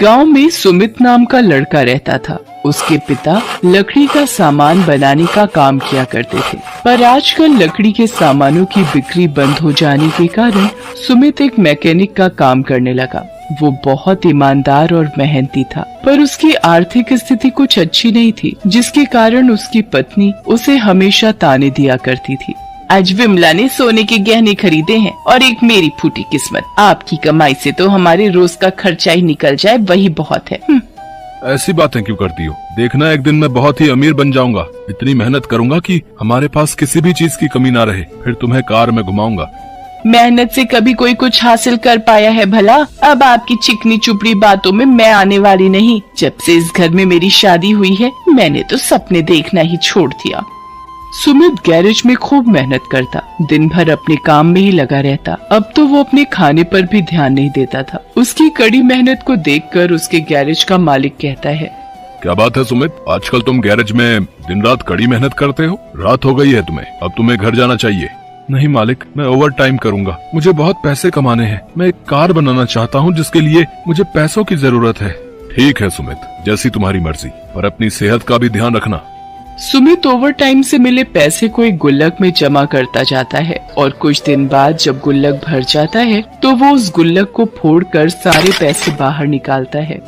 गांव में सुमित नाम का लड़का रहता था। उसके पिता लकड़ी का सामान बनाने का काम किया करते थे, पर आजकल लकड़ी के सामानों की बिक्री बंद हो जाने के कारण सुमित एक मैकेनिक का काम करने लगा। वो बहुत ईमानदार और मेहनती था, पर उसकी आर्थिक स्थिति कुछ अच्छी नहीं थी, जिसके कारण उसकी पत्नी उसे हमेशा ताने दिया करती थी। आज विमला ने सोने के गहने खरीदे हैं और एक मेरी फूटी किस्मत। आपकी कमाई से तो हमारे रोज का खर्चा ही निकल जाए, वही बहुत है। ऐसी बातें क्यों करती हो? देखना एक दिन मैं बहुत ही अमीर बन जाऊंगा। इतनी मेहनत करूंगा कि हमारे पास किसी भी चीज की कमी ना रहे, फिर तुम्हें कार में घुमाऊंगा। मेहनत से कभी कोई कुछ हासिल कर पाया है भला? अब आपकी चिकनी चुपड़ी बातों में मैं आने वाली नहीं। जब से इस घर में मेरी शादी हुई है, मैंने तो सपने देखना ही छोड़ दिया। सुमित गैरेज में खूब मेहनत करता, दिन भर अपने काम में ही लगा रहता। अब तो वो अपने खाने पर भी ध्यान नहीं देता था। उसकी कड़ी मेहनत को देखकर उसके गैरेज का मालिक कहता है, क्या बात है सुमित, आजकल तुम गैरेज में दिन रात कड़ी मेहनत करते हो? रात हो गई है तुम्हें, अब तुम्हें घर जाना चाहिए। नहीं मालिक, मैं ओवर टाइम करूंगा। मुझे बहुत पैसे कमाने हैं। मैं एक कार बनाना चाहता हूँ जिसके लिए मुझे पैसों की जरूरत है। ठीक है सुमित, जैसी तुम्हारी मर्जी, पर अपनी सेहत का भी ध्यान रखना। सुमित ओवर टाइम से मिले पैसे को एक गुल्लक में जमा करता जाता है और कुछ दिन बाद जब गुल्लक भर जाता है तो वो उस गुल्लक को फोड़कर सारे पैसे बाहर निकालता है।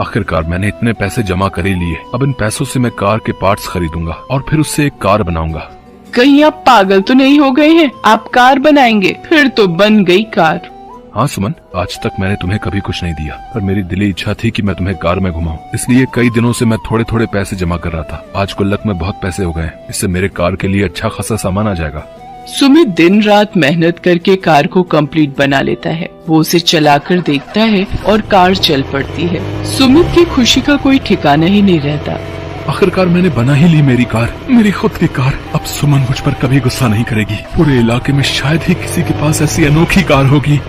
आखिरकार मैंने इतने पैसे जमा कर ही लिए। अब इन पैसों से मैं कार के पार्ट्स खरीदूंगा और फिर उससे एक कार बनाऊंगा। कहीं आप पागल तो नहीं हो गए हैं? आप कार बनाएंगे? फिर तो बन गई कार। हाँ सुमन, आज तक मैंने तुम्हें कभी कुछ नहीं दिया, पर मेरी दिली इच्छा थी कि मैं तुम्हें कार में घुमाऊं। इसलिए कई दिनों से मैं थोड़े थोड़े पैसे जमा कर रहा था। आज गुल्लक में बहुत पैसे हो गए। इससे मेरे कार के लिए अच्छा खासा सामान आ जाएगा। सुमित दिन रात मेहनत करके कार को कंप्लीट बना लेता है। वो उसे चलाकर देखता है और कार चल पड़ती है। सुमित की खुशी का कोई ठिकाना ही नहीं रहता। आखिरकार मैंने बना ही ली मेरी कार, मेरी खुद की कार। अब सुमन मुझ पर कभी गुस्सा नहीं करेगी। पूरे इलाके में शायद ही किसी के पास ऐसी अनोखी कार होगी।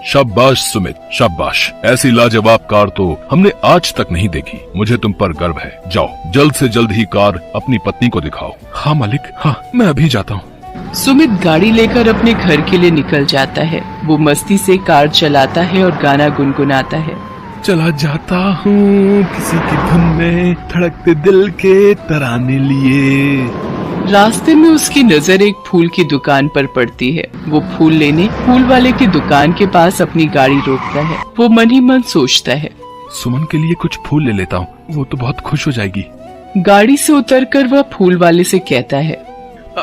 शाबाश सुमित, शाबाश। ऐसी लाजवाब कार तो हमने आज तक नहीं देखी। मुझे तुम पर गर्व है। जाओ, जल्द से जल्द ही कार अपनी पत्नी को दिखाओ। हाँ मालिक, हाँ मैं अभी जाता हूँ। सुमित गाड़ी लेकर अपने घर के लिए निकल जाता है। वो मस्ती से कार चलाता है और गाना गुनगुनाता है। चला जाता हूँ किसी की धुन में, धड़कते दिल के तराने लिए। रास्ते में उसकी नजर एक फूल की दुकान पर पड़ती है। वो फूल लेने फूल वाले की दुकान के पास अपनी गाड़ी रोकता है। वो मन ही मन सोचता है, सुमन के लिए कुछ फूल ले लेता हूँ, वो तो बहुत खुश हो जाएगी। गाड़ी से उतरकर वह फूल वाले से कहता है,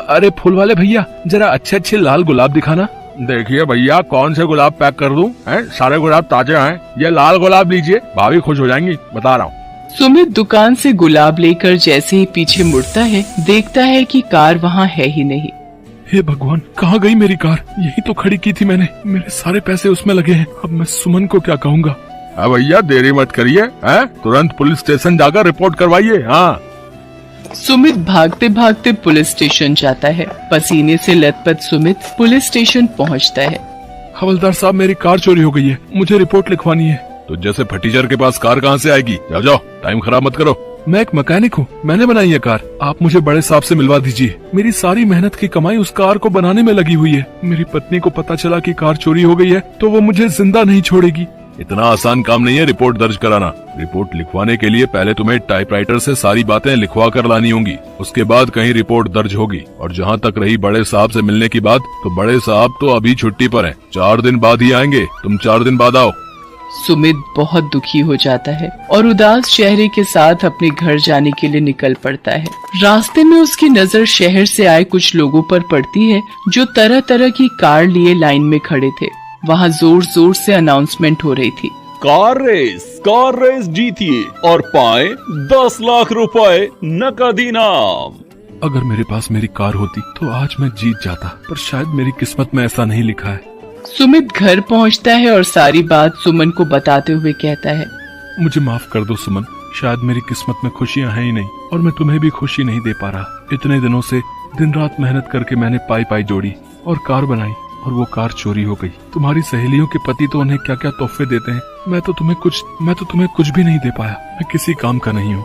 अरे फूल वाले भैया, जरा अच्छे अच्छे लाल गुलाब दिखाना। देखिए भैया, कौन से गुलाब पैक कर दूं? सारे गुलाब ताजे हैं। ये लाल गुलाब लीजिए, भाभी खुश हो जाएंगी, बता रहा हूँ। सुमित दुकान से गुलाब लेकर जैसे ही पीछे मुड़ता है, देखता है कि कार वहाँ है ही नहीं। हे भगवान, कहाँ गई मेरी कार? यही तो खड़ी की थी मैंने। मेरे सारे पैसे उसमें लगे हैं। अब मैं सुमन को क्या कहूँगा? भैया देरी मत करिए, तुरंत पुलिस स्टेशन जाकर रिपोर्ट करवाइए। हाँ। सुमित भागते भागते पुलिस स्टेशन जाता है। पसीने से लथपथ सुमित पुलिस स्टेशन पहुंचता है। हवलदार साहब, मेरी कार चोरी हो गई है, मुझे रिपोर्ट लिखवानी है। तो जैसे फटीचर के पास कार कहाँ से आएगी? जाओ जाओ, टाइम खराब मत करो। मैं एक मैकेनिक हूँ, मैंने बनाई है कार। आप मुझे बड़े साहब से मिलवा दीजिए। मेरी सारी मेहनत की कमाई उस कार को बनाने में लगी हुई है। मेरी पत्नी को पता चला कि कार चोरी हो गई है तो वो मुझे जिंदा नहीं छोड़ेगी। इतना आसान काम नहीं है रिपोर्ट दर्ज कराना। रिपोर्ट लिखवाने के लिए पहले तुम्हें टाइपराइटर से सारी बातें लिखवा कर लानी होंगी। उसके बाद कहीं रिपोर्ट दर्ज होगी। और जहाँ तक रही बड़े साहब से मिलने की बात, तो बड़े साहब तो अभी छुट्टी पर हैं। 4 दिन बाद ही आएंगे। तुम 4 दिन बाद आओ। सुमित बहुत दुखी हो जाता है और उदास चेहरे के साथ अपने घर जाने के लिए निकल पड़ता है। रास्ते में उसकी नजर शहर से आए कुछ लोगों पर पड़ती है जो तरह तरह की कार लिए लाइन में खड़े थे। वहाँ जोर जोर से अनाउंसमेंट हो रही थी, कार रेस जीतिए और पाए 10 लाख रुपए नकद इनाम। अगर मेरे पास मेरी कार होती तो आज मैं जीत जाता, पर शायद मेरी किस्मत में ऐसा नहीं लिखा है। सुमित घर पहुंचता है और सारी बात सुमन को बताते हुए कहता है, मुझे माफ कर दो सुमन, शायद मेरी किस्मत में खुशियाँ हैं ही नहीं और मैं तुम्हें भी खुशी नहीं दे पा रहा। इतने दिनों से दिन रात मेहनत करके मैंने पाई जोड़ी और कार बनाई और वो कार चोरी हो गई। तुम्हारी सहेलियों के पति तो उन्हें क्या क्या तोहफे देते हैं, मैं तो तुम्हें कुछ भी नहीं दे पाया। मैं किसी काम का नहीं हूँ।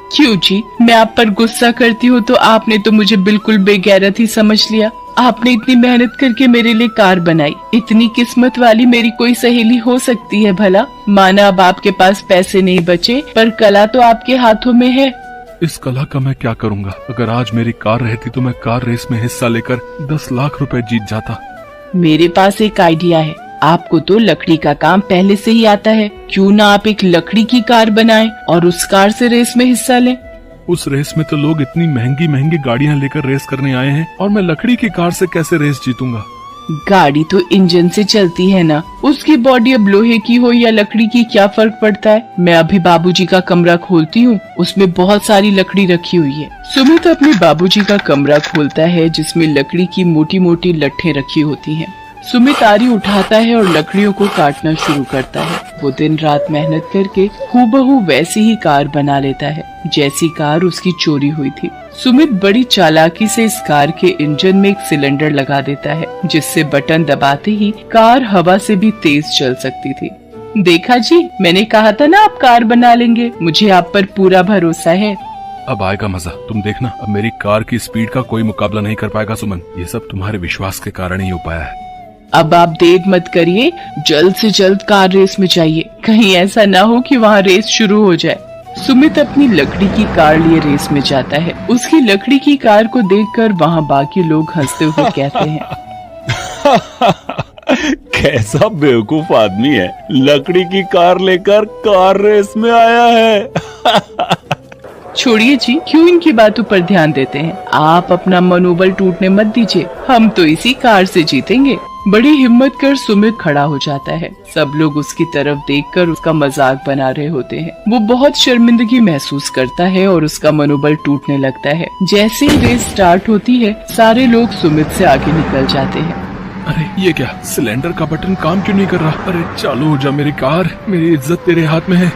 क्यों जी, मैं आप पर गुस्सा करती हूँ तो आपने तो मुझे बिल्कुल बेगैरत ही समझ लिया। आपने इतनी मेहनत करके मेरे लिए कार बनाई। इतनी किस्मत वाली मेरी कोई सहेली हो सकती है भला? माना अब आपके पास पैसे नहीं बचे, पर कला तो आपके हाथों में है। इस कला का मैं क्या करूंगा? अगर आज मेरी कार रहती तो मैं कार रेस में हिस्सा लेकर 10 लाख रुपए जीत जाता। मेरे पास एक आइडिया है। आपको तो लकड़ी का काम पहले से ही आता है, क्यों ना आप एक लकड़ी की कार बनाएं और उस कार से रेस में हिस्सा लें। उस रेस में तो लोग इतनी महंगी महंगी गाड़ियां लेकर रेस करने आए हैं और मैं लकड़ी की कार से कैसे रेस जीतूंगा? गाड़ी तो इंजन से चलती है ना, उसकी बॉडी अब लोहे की हो या लकड़ी की क्या फर्क पड़ता है। मैं अभी बाबूजी का कमरा खोलती हूँ, उसमें बहुत सारी लकड़ी रखी हुई है। सुमित अपने बाबूजी का कमरा खोलता है जिसमें लकड़ी की मोटी मोटी लट्ठें रखी होती हैं। सुमित आरी उठाता है और लकड़ियों को काटना शुरू करता है। वो दिन रात मेहनत करके हूबहू वैसी ही कार बना लेता है जैसी कार उसकी चोरी हुई थी। सुमित बड़ी चालाकी से इस कार के इंजन में एक सिलेंडर लगा देता है जिससे बटन दबाते ही कार हवा से भी तेज चल सकती थी। देखा जी, मैंने कहा था ना आप कार बना लेंगे, मुझे आप पर पूरा भरोसा है। अब आएगा मजा, तुम देखना। अब मेरी कार की स्पीड का कोई मुकाबला नहीं कर पाएगा सुमन। ये सब तुम्हारे विश्वास के कारण ही हो पाया है। अब आप देर मत करिए, जल्द से जल्द कार रेस में जाइए, कहीं ऐसा ना हो कि वहाँ रेस शुरू हो जाए। सुमित अपनी लकड़ी की कार लिए रेस में जाता है। उसकी लकड़ी की कार को देखकर वहाँ बाकी लोग हंसते हुए कहते हैं, कैसा बेवकूफ आदमी है, लकड़ी की कार लेकर कार रेस में आया है। छोड़िए जी, क्यों इनकी बातों पर ध्यान देते हैं। आप अपना मनोबल टूटने मत दीजिए, हम तो इसी कार से जीतेंगे। बड़ी हिम्मत कर सुमित खड़ा हो जाता है। सब लोग उसकी तरफ देखकर उसका मजाक बना रहे होते हैं। वो बहुत शर्मिंदगी महसूस करता है और उसका मनोबल टूटने लगता है। जैसे ही रेस स्टार्ट होती है, सारे लोग सुमित से आगे निकल जाते हैं। अरे ये क्या, सिलेंडर का बटन काम क्यों नहीं कर रहा? अरे चालू हो जा मेरी कार, मेरी इज्जत तेरे हाथ में है।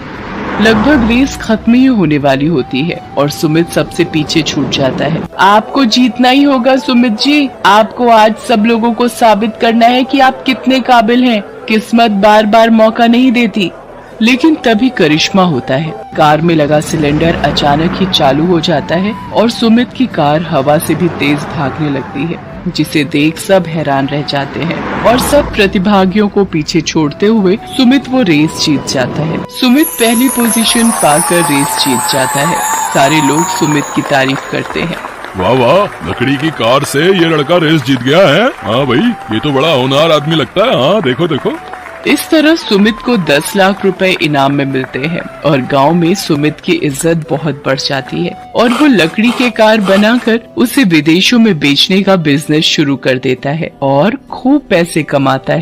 लगभग रेस खत्म ही होने वाली होती है और सुमित सबसे पीछे छूट जाता है। आपको जीतना ही होगा सुमित जी, आपको आज सब लोगों को साबित करना है कि आप कितने काबिल हैं। किस्मत बार बार मौका नहीं देती। लेकिन तभी करिश्मा होता है। कार में लगा सिलेंडर अचानक ही चालू हो जाता है और सुमित की कार हवा से भी तेज भागने लगती है, जिसे देख सब हैरान रह जाते हैं और सब प्रतिभागियों को पीछे छोड़ते हुए सुमित वो रेस जीत जाता है। सुमित पहली पोजीशन पाकर रेस जीत जाता है। सारे लोग सुमित की तारीफ करते हैं। वाह वाह, लकड़ी की कार से ये लड़का रेस जीत गया है। हाँ भाई, ये तो बड़ा होनहार आदमी लगता है। हाँ देखो देखो। इस तरह सुमित को 10 लाख रुपए इनाम में मिलते हैं और गांव में सुमित की इज्जत बहुत बढ़ जाती है और वो लकड़ी के कार बनाकर उसे विदेशों में बेचने का बिजनेस शुरू कर देता है और खूब पैसे कमाता है।